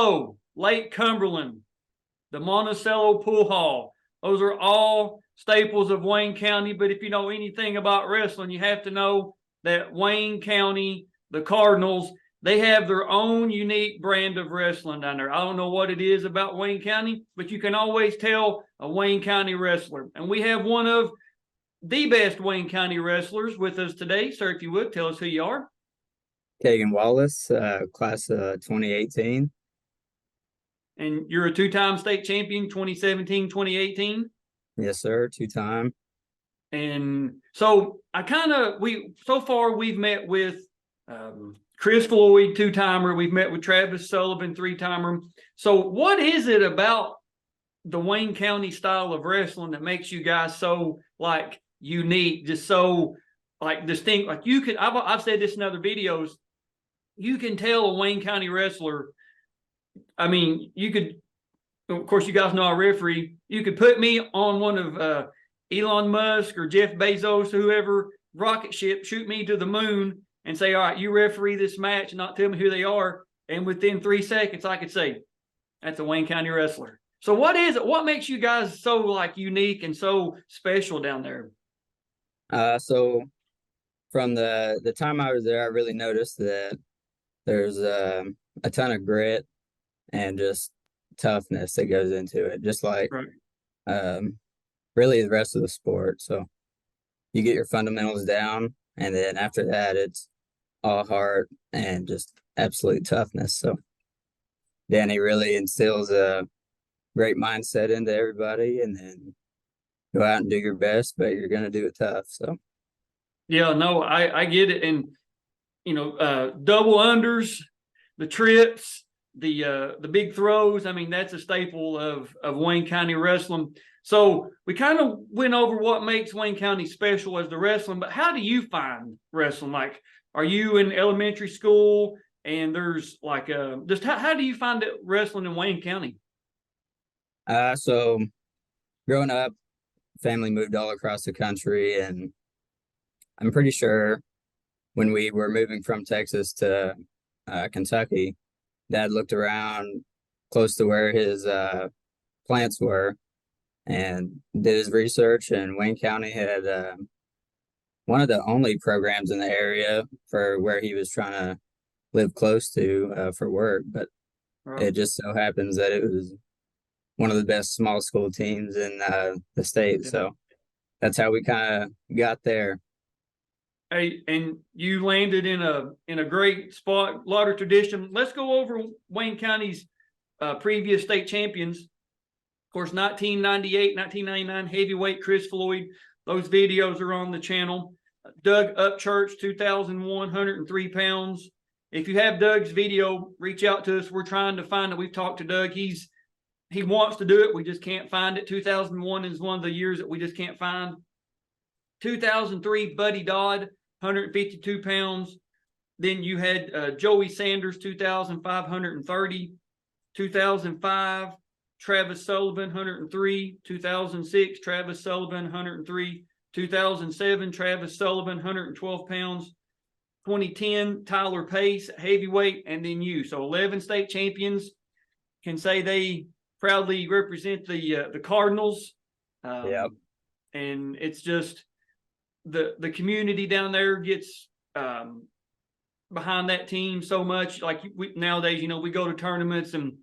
Monticello, Lake Cumberland, the Monticello Pool Hall. Those are all staples of Wayne County. But if you know anything about wrestling, you have to know that Wayne County, the Cardinals, they have their own unique brand of wrestling down there. I don't know what it is about Wayne County, but you can always tell a Wayne County wrestler. And we have one of the best Wayne County wrestlers with us today. Sir, if you would, tell us who you are. Cagen Wallace, class of 2018. And you're a two-time state champion, 2017, 2018? Yes, sir, two-time. And so so far we've met with Chris Floyd, two-timer. We've met with Travis Sullivan, three-timer. So what is it about the Wayne County style of wrestling that makes you guys so like unique, just so like distinct? Like you could, I've said this in other videos, you can tell a Wayne County wrestler. I mean, you could, of course, you guys know I referee. You could put me on one of Elon Musk or Jeff Bezos, or whoever, rocket ship, shoot me to the moon and say, all right, you referee this match and not tell me who they are. And within 3 seconds, I could say, that's a Wayne County wrestler. So what is it? What makes you guys so like unique and so special down there? So from the time I was there, I really noticed that there's a ton of grit and just toughness that goes into it, just like really the rest of the sport. So you get your fundamentals down, and then after that, it's all heart and just absolute toughness. So Danny really instills a great mindset into everybody, and then go out and do your best, but you're going to do it tough. So yeah, no, I get it. And you know, double unders, the trips, the big throws. I mean, that's a staple of Wayne County wrestling. So we kind of went over what makes Wayne County special as the wrestling, but how do you find wrestling? Like, are you in elementary school and there's like just how do you find it wrestling in Wayne County? So growing up, family moved all across the country, and I'm pretty sure when we were moving from Texas to Kentucky, Dad looked around close to where his plants were and did his research, and Wayne County had one of the only programs in the area for where he was trying to live close to for work. But it just so happens that it was one of the best small school teams in the state. Yeah. So that's how we kind of got there. Hey, and you landed in a great spot, a lot of tradition. Let's go over Wayne County's previous state champions. Of course, 1998, 1999 heavyweight Chris Floyd. Those videos are on the channel. Doug Upchurch, 2001, 103 pounds. If you have Doug's video, reach out to us. We're trying to find it. We've talked to Doug. He wants to do it. We just can't find it. 2001 is one of the years that we just can't find. 2003, Buddy Dodd, 152 pounds. Then you had Joey Sanders, 2,530. 2005, Travis Sullivan, 103. 2006, Travis Sullivan, 103. 2007, Travis Sullivan, 112 pounds. 2010, Tyler Pace, heavyweight, and then you. So 11 state champions can say they proudly represent the Cardinals. Yep. And it's just the community down there gets behind that team so much. Like nowadays, you know, we go to tournaments and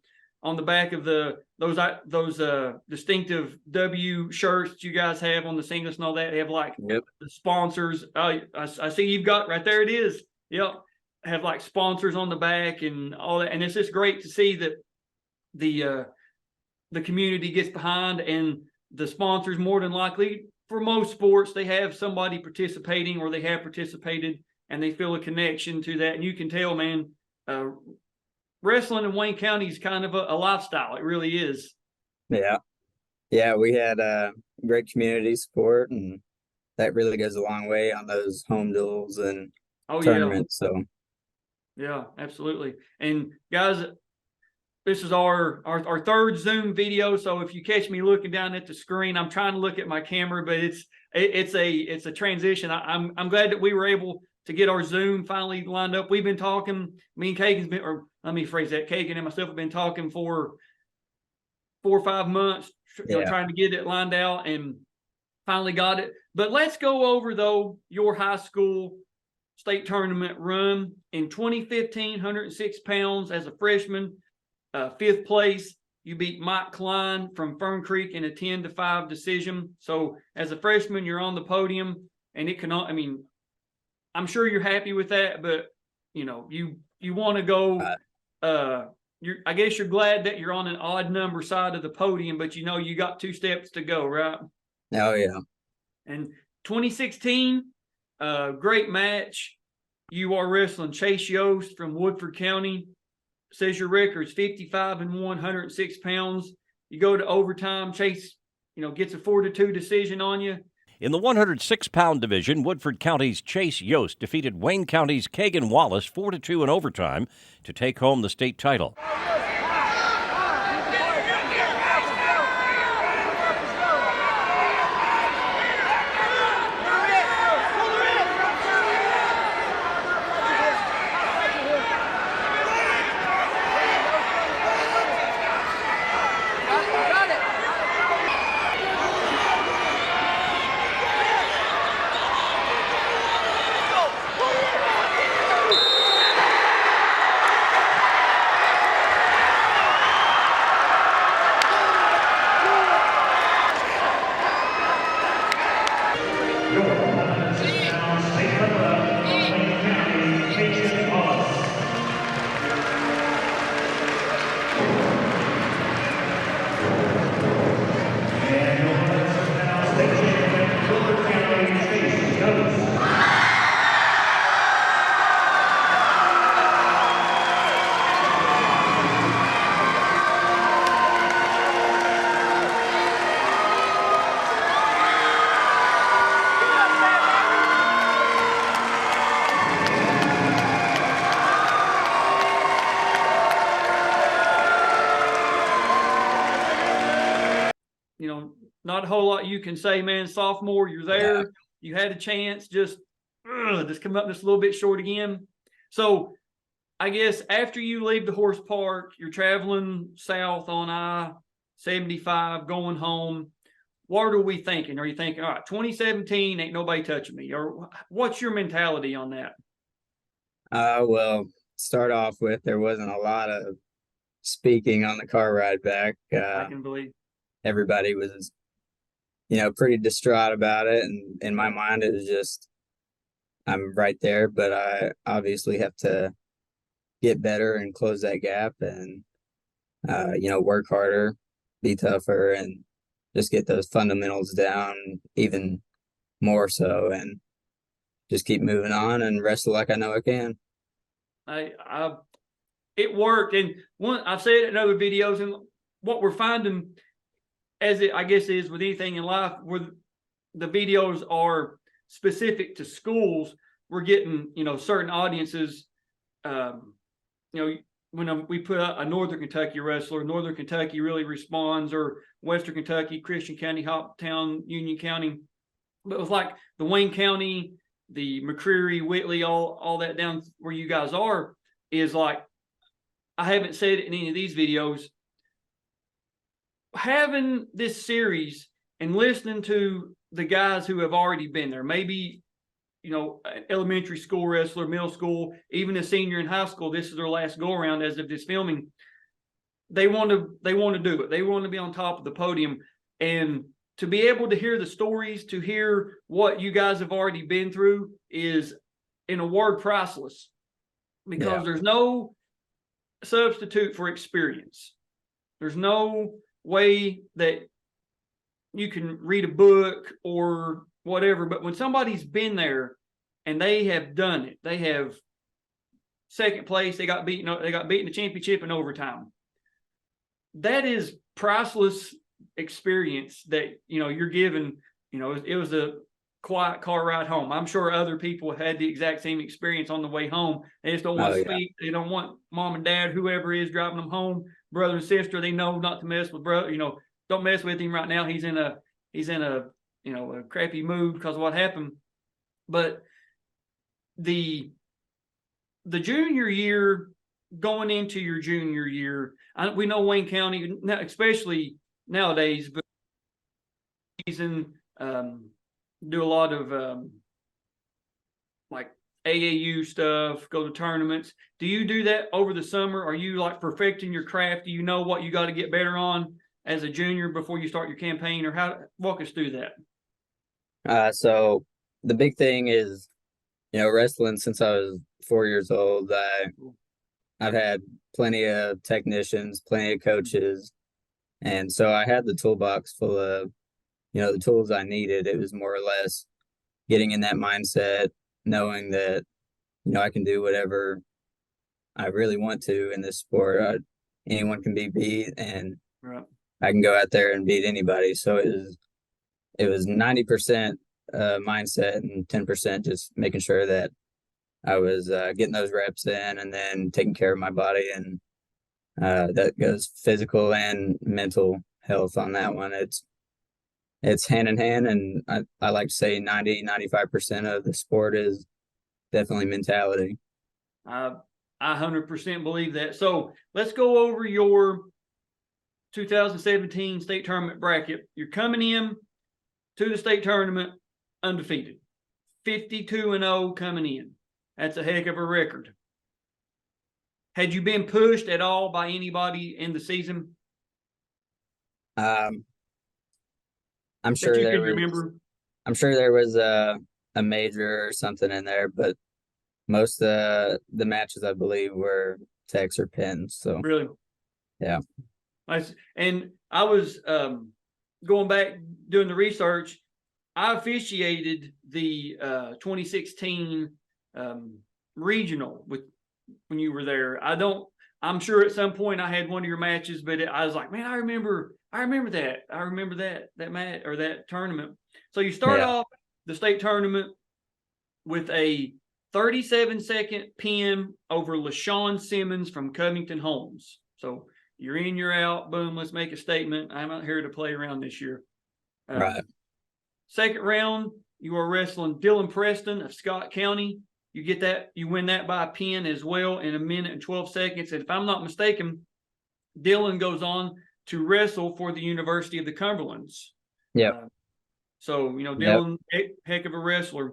on the back of those distinctive W shirts that you guys have on the singlets and all that, they have like the sponsors. I see you've got right there. It is. Yep. Have like sponsors on the back and all that. And it's just great to see that the community gets behind, and the sponsors, more than likely for most sports, they have somebody participating or they have participated and they feel a connection to that. And you can tell, man, wrestling in Wayne County is kind of a lifestyle. It really is. Yeah. Yeah, we had great community support, and that really goes a long way on those home duels and tournaments. Yeah. So yeah, absolutely. And guys, this is our third Zoom video. So if you catch me looking down at the screen, I'm trying to look at my camera, but it's a transition. I'm glad that we were able to get our Zoom finally lined up. We've been talking, me and Cagen's been, or let me phrase that, Cagen and myself have been talking for 4 or 5 months, trying to get it lined out, and finally got it. But let's go over, though, your high school state tournament run. In 2015, 106 pounds as a freshman, 5th place. You beat Mike Klein from Fern Creek in a 10-5 decision. So as a freshman, you're on the podium, and it cannot, I mean, I'm sure you're happy with that, but you want to go, I guess you're glad that you're on an odd number side of the podium, but you got 2 steps to go, right? Oh yeah. And 2016, great match. You are wrestling Chase Yost from Woodford County. Says your record's 55-1, 106 pounds. You go to overtime. Chase, gets a 4-2 decision on you. In the 106-pound division, Woodford County's Chase Yost defeated Wayne County's Cagen Wallace 4-2 in overtime to take home the state title. Not a whole lot you can say, man. Sophomore, you're there. Yeah. You had a chance, just come up just a little bit short again. So I guess after you leave the horse park, you're traveling south on I-75 going home. What are we thinking? Are you thinking, all right, 2017, ain't nobody touching me? Or what's your mentality on that? Well, start off with, there wasn't a lot of speaking on the car ride back. I can believe. Everybody was, pretty distraught about it. And in my mind, it was just, I'm right there, but I obviously have to get better and close that gap and, work harder, be tougher, and just get those fundamentals down even more so, and just keep moving on and wrestle like I know I can. It worked. And I've said it in other videos, and what we're finding, as it, I guess, is with anything in life, where the videos are specific to schools, we're getting, certain audiences, when we put out a Northern Kentucky wrestler, Northern Kentucky really responds, or Western Kentucky, Christian County, Hoptown, Union County. But it was like the Wayne County, the McCreary, Whitley, all that down where you guys are, is like, I haven't said it in any of these videos, having this series and listening to the guys who have already been there, maybe, elementary school wrestler, middle school, even a senior in high school, this is their last go around as of this filming. They want to do it. They want to be on top of the podium, and to be able to hear the stories, to hear what you guys have already been through, is, in a word, priceless, because there's no substitute for experience. There's no way that you can read a book or whatever, but when somebody's been there and they have done it, they have second place, they got beaten in the championship in overtime. That is priceless experience that you're given. It was a quiet car ride home. I'm sure other people had the exact same experience on the way home. They just don't want to speak. They don't want mom and dad, whoever is driving them home, brother and sister. They know not to mess with brother. Don't mess with him right now. He's in a a crappy mood because of what happened. But the junior year, going into your junior year, we know Wayne County, especially nowadays, but season, do a lot of like AAU stuff, go to tournaments. Do you do that over the summer? Are you like perfecting your craft? Do you know what you got to get better on as a junior before you start your campaign, or how? Walk us through that. So the big thing is, wrestling since I was 4 years old. I've had plenty of technicians, plenty of coaches, and so I had the toolbox full of, the tools I needed. It was more or less getting in that mindset, knowing that, I can do whatever I really want to in this sport. Anyone can be beat, and Right. I can go out there and beat anybody. So it was 90% mindset and 10% just making sure that I was getting those reps in and then taking care of my body. And that goes physical and mental health on that one. It's hand in hand. And I like to say 95% of the sport is definitely mentality. I 100% believe that. So let's go over your 2017 state tournament bracket. You're coming in to the state tournament undefeated, 52-0 coming in. That's a heck of a record. Had you been pushed at all by anybody in the season? I'm That sure you there can was. remember? I'm sure there was a major or something in there, but most of the matches I believe were techs or pins. So Really? yeah. And I was going back doing the research. I officiated the 2016 regional when you were there. I'm sure at some point I had one of your matches, but I was like, man, I remember that match or that tournament. So you start off the state tournament with a 37-second pin over LaShawn Simmons from Covington Holmes. So you're in, you're out. Boom, let's make a statement. I'm not here to play around this year. Right. Second round, you are wrestling Dylan Preston of Scott County. You get that, you win that by a pin as well in 1 minute and 12 seconds. And if I'm not mistaken, Dylan goes on to wrestle for the University of the Cumberlands. Yeah. So, Dylan, heck of a wrestler.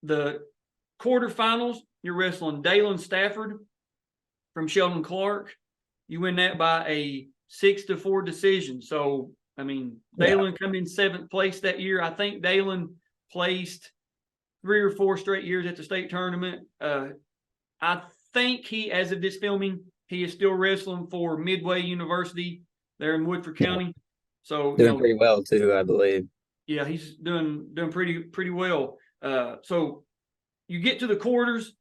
The quarterfinals, you're wrestling Dalen Stafford from Sheldon Clark. You win that by a 6-4 decision. So, Dalen come in 7th place that year. I think Dalen placed 3 or 4 straight years at the state tournament. I think as of this filming, he is still wrestling for Midway University there in Woodford County. So doing pretty well too, I believe. Yeah, he's doing pretty well. So you get to the quarters.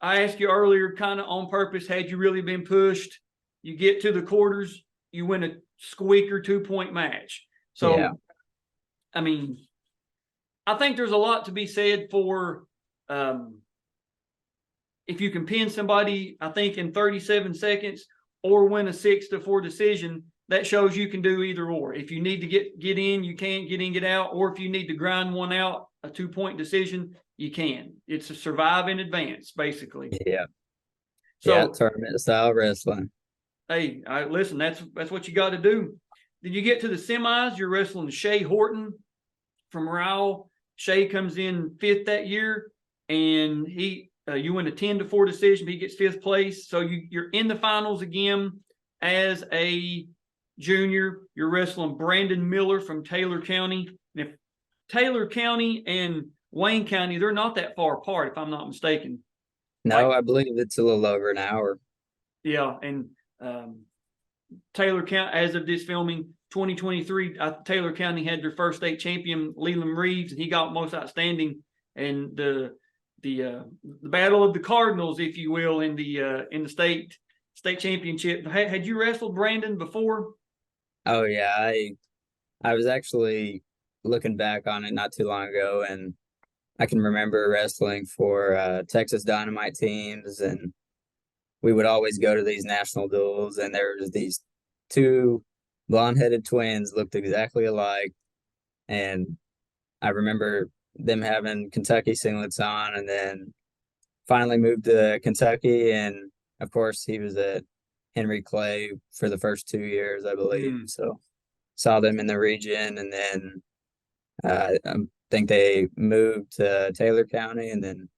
I asked you earlier, kind of on purpose, had you really been pushed? You get to the quarters, you win a squeaker 2-point match. So, I think there's a lot to be said for if you can pin somebody, I think in 37 seconds or win a 6-4 decision, that shows you can do either or. If you need to get in, you can get in, get out, or if you need to grind one out, a 2-point decision, you can. It's a survive in advance, basically. Yeah. So tournament style wrestling. Hey, listen, that's what you got to do. Then you get to the semis, you're wrestling Shay Horton from Rowell. Shay comes in 5th that year, and you win a 10-4 decision. He gets 5th place. So you're in the finals again as a junior. You're wrestling Brandon Miller from Taylor County. And if Taylor County and Wayne County, they're not that far apart, if I'm not mistaken. No, I believe it's a little over an hour. Yeah, and Taylor County, as of this filming, 2023, Taylor County had their first state champion, Leland Reeves, and he got most outstanding. And the battle of the Cardinals, if you will, in the state championship. Had you wrestled Brandon before? Oh yeah, I was actually looking back on it not too long ago, and I can remember wrestling for Texas Dynamite teams, and we would always go to these national duels, and there was these 2 blonde-headed twins looked exactly alike, and I remember them having Kentucky singlets on, and then finally moved to Kentucky. And of course, he was at Henry Clay for the first 2 years, I believe. Mm. So saw them in the region, and then I think they moved to Taylor County, and then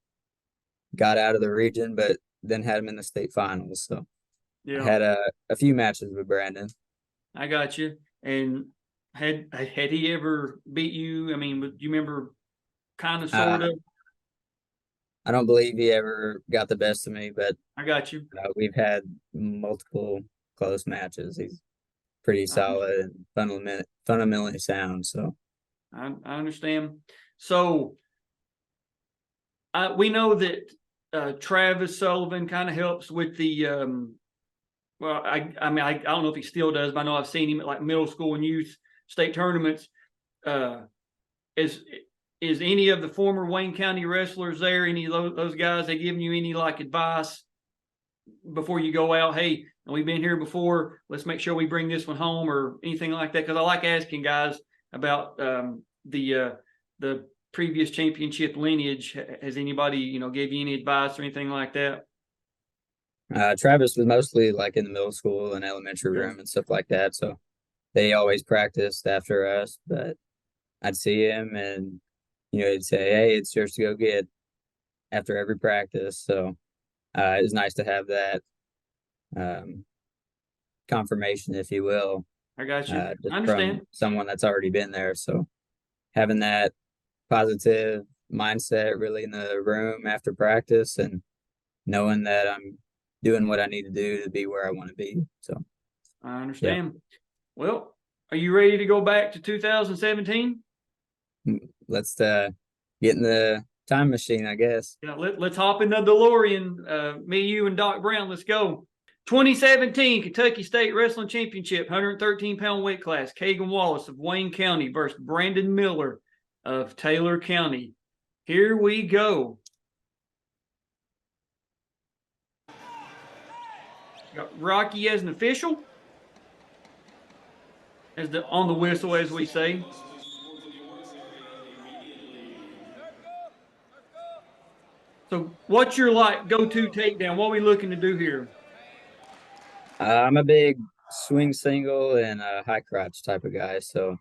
got out of the region, but then had him in the state finals. So I Yeah, had a few matches with Brandon. I got you. And had he ever beat you? I mean, do you remember kind of, sort Uh, of? I don't believe he ever got the best of me, but I got you. we've had multiple close matches. He's pretty I, solid and fundamentally sound. So I understand. So we know that Travis Sullivan kind of helps with the well, I mean, I don't know if he still does, but I know I've seen him at like middle school and youth state tournaments. Uh, is is any of the former Wayne County wrestlers there? Any of those guys? They giving you any like advice before you go out? Hey, we've been here before. Let's make sure we bring this one home, or anything like that. Because I like asking guys about the previous championship lineage. Has anybody gave you any advice or anything like that? Travis was mostly like in the middle school and elementary Yeah. room and stuff like that. So they always practiced after us, but I'd see him and he'd say, "Hey, it's yours to go get," after every practice. So it was nice to have that um, confirmation, if you will, I got you. just I from understand. someone that's already been there. So having that positive mindset really in the room after practice, and knowing that I'm doing what I need to do to be where I want to be. So I yeah, understand. Well, are you ready to go back to 2017? let's get in the time machine, I guess. Yeah, let's hop in the DeLorean. Me, you, and Doc Brown. Let's go. 2017 Kentucky State Wrestling Championship, 113-pound weight class. Cagen Wallace of Wayne County versus Brandon Miller of Taylor County. Here we go. Got Rocky as an official, as on the whistle, as we say. So, what's your go-to takedown? What are we looking to do here? I'm a big swing single and a high crotch type of guy. So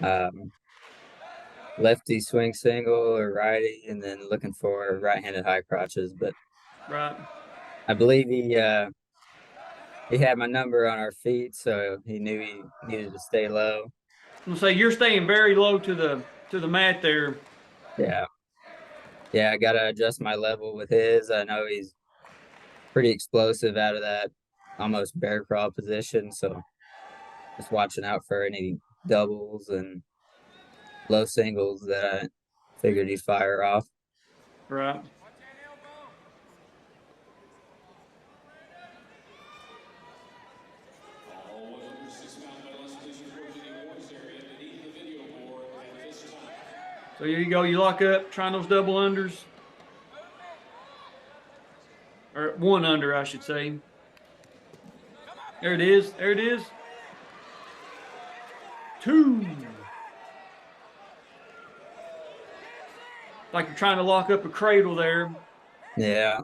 um, lefty swing single or righty, and then looking for right-handed high crotches. But Right. I believe he had my number on our feet, so he knew he needed to stay low. I'm gonna say you're staying very low to the mat there. Yeah, yeah, I gotta adjust my level with his. I know he's pretty explosive out of that almost bear crawl position, so just watching out for any doubles and low singles that I figured he'd fire off. Right. So here you go. You lock up, trying those double unders. Or one under, I should say. There it is. There it is. Two. Like you're trying to lock up a cradle there. Yeah,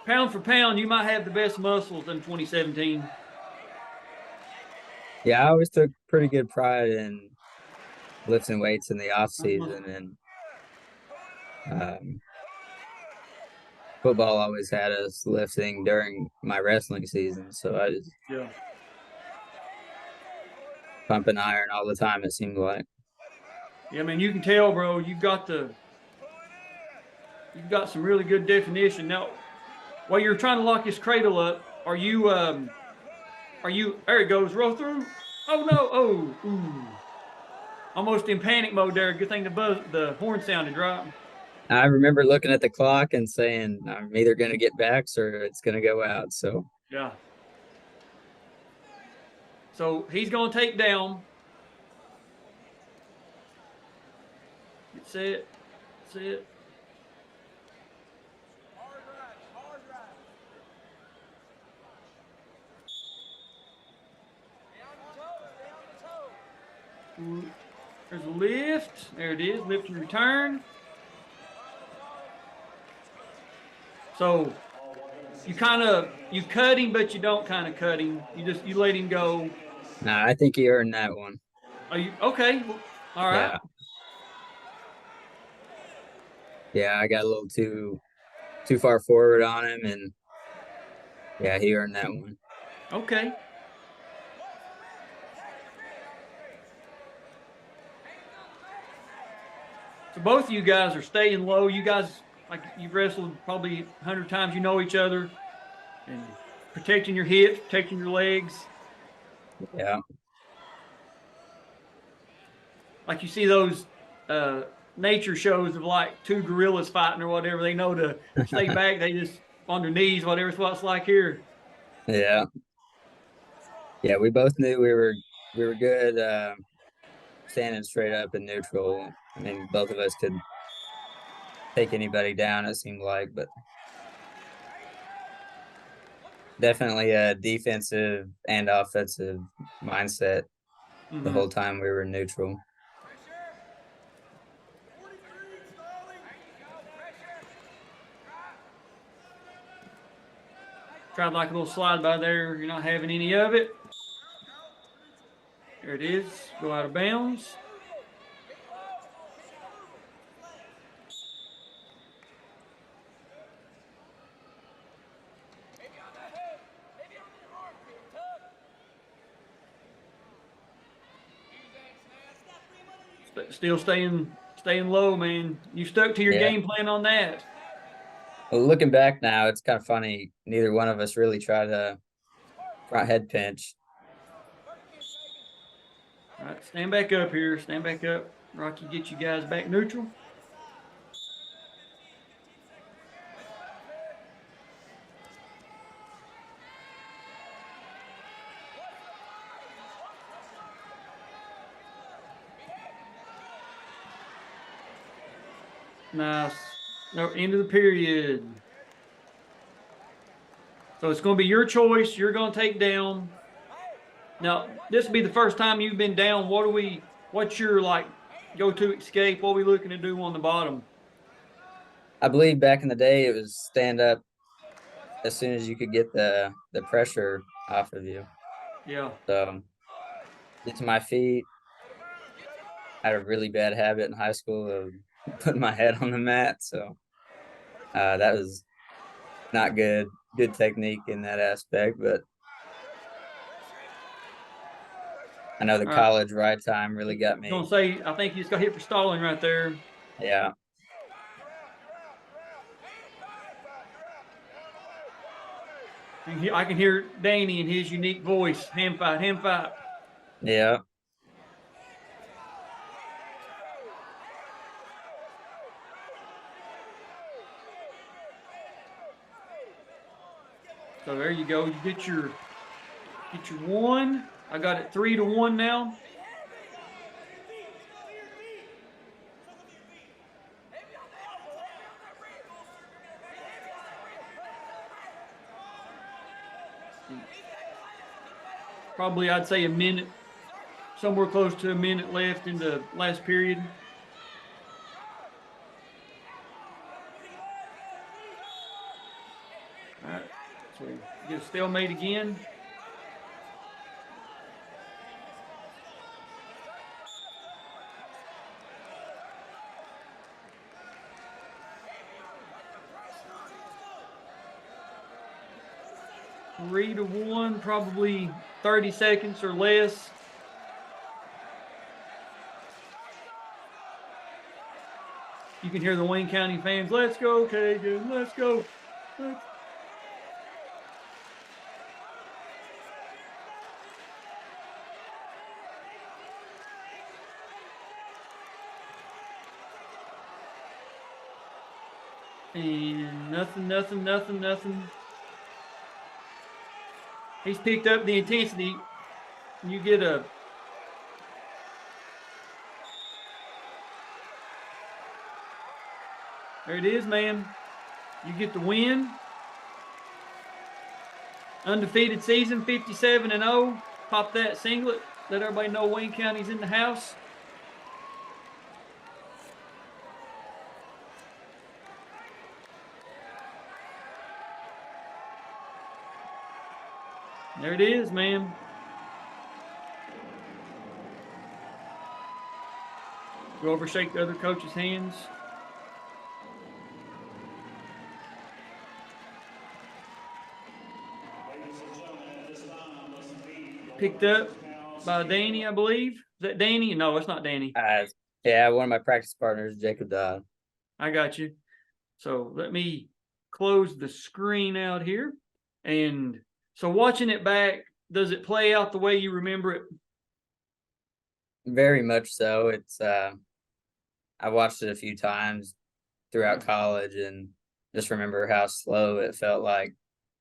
Pound for pound, you might have the best muscles in 2017. yeah, I always took pretty good pride in lifting weights in the off Uh-huh. season, and um, football always had us lifting during my wrestling season. So I was Yeah. pumping iron all the time, it seemed like. Yeah, man, you can tell, bro. You've got some really good definition. Now, while you're trying to lock this cradle up, are you there it goes, roll through. Oh no, oh, ooh. Almost in panic mode there. Good thing the horn sounded, right? I remember looking at the clock and saying, I'm either going to get backs or it's going to go out. So Yeah. So he's gonna take down. Get set. Set. There's a lift. There it is. Lift and return. So you cut him, but you don't kind of cut him. You let him go. Nah, I think he earned that one. Are you okay? All right. Yeah, I got a little too far forward on him, and yeah, he earned that one. Okay. So both of you guys are staying low. You guys, like you've wrestled probably 100 times. You know each other, and protecting your hips, protecting your legs. Yeah. Like you see those nature shows of like two gorillas fighting or whatever. They know to stay back. They just on their knees, whatever. It's what it's like here. Yeah. Yeah, we both knew we were good standing straight up in neutral. I mean, both of us could take anybody down, it seemed like, but definitely a defensive and offensive mindset the whole time we were neutral. Tried like a little slide by there. You're not having any of it. There it is. Go out of bounds. Still staying low, man. You stuck to your game plan on that. Well, looking back now, it's kind of funny. Neither one of us really tried a front head pinch. All right, stand back up here. Stand back up. Rocky, get you guys back neutral. Nice. No, end of the period. So it's going to be your choice. You're going to take down. Now, this will be the first time you've been down. What's your like go-to escape? What are we looking to do on the bottom? I believe back in the day it was stand up as soon as you could get the pressure off of you. Yeah. So get to my feet. I had a really bad habit in high school of putting my head on the mat. So that was not good technique in that aspect, but I know the college ride time really got me. Gonna say, I think he just got hit for stalling right there. Yeah. I can hear Danny in his unique voice. Hand fight, hand fight. Yeah. So there you go. You get your one. I got it 3-1 now. Probably I'd say a minute, somewhere close to a minute left in the last period. All right, so get a stalemate again. Three to one, probably 30 seconds or less. You can hear the Wayne County fans. Let's go, Cagen. Let's go. And nothing. He's picked up the intensity. You get a there it is, man. You get the win. Undefeated season, 57-0. Pop that singlet. Let everybody know Wayne County's in the house. There it is, man. Go over, shake the other coach's hands. Picked up by Danny, I believe. Is that Danny? No, it's not Danny. Yeah, one of my practice partners, Jacob Dodd. I got you. So let me close the screen out here. And so watching it back, does it play out the way you remember it? Very much so. It's I watched it a few times throughout college and just remember how slow it felt like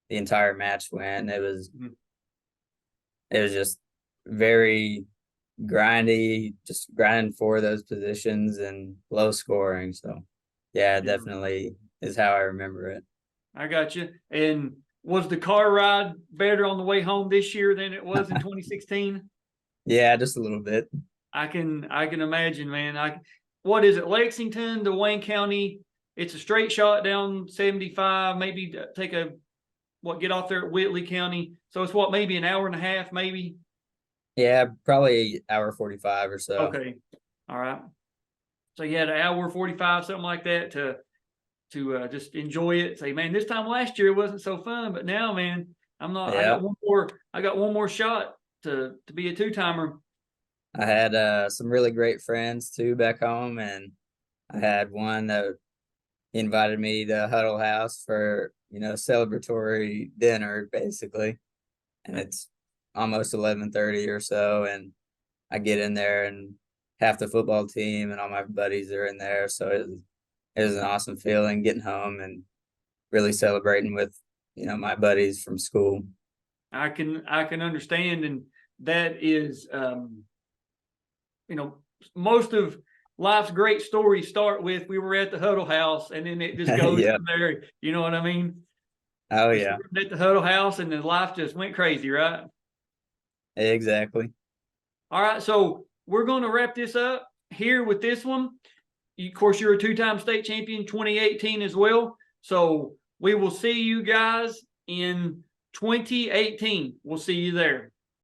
the entire match went. It was just very grindy, just grinding for those positions and low scoring. So yeah, it definitely is how I remember it. I got you. And was the car ride better on the way home this year than it was in 2016? Yeah, just a little bit. I can imagine, man. What is it, Lexington to Wayne County? It's a straight shot down 75, maybe take get off there at Whitley County. So it's maybe an hour and a half, maybe? Yeah, probably hour 45 or so. Okay. All right. So you had an hour 45, something like that to just enjoy it. Say, man, this time last year it wasn't so fun, but now, man, Yeah. I got one more shot to be a two-timer. I had some really great friends too back home, and I had one that invited me to Huddle House for, celebratory dinner basically. And it's almost 11:30 or so, and I get in there and half the football team and all my buddies are in there. So it was an awesome feeling getting home and really celebrating with, my buddies from school. I can understand, and that is most of life's great stories start with we were at the Huddle House, and then it just goes Yep. from there. You know what I mean? Oh yeah, At the Huddle House, and then life just went crazy, right? exactly. All right, so we're going to wrap this up here with this one. Of course, you're a two-time state champion, 2018 as well. So we will see you guys in 2018. We'll see you there.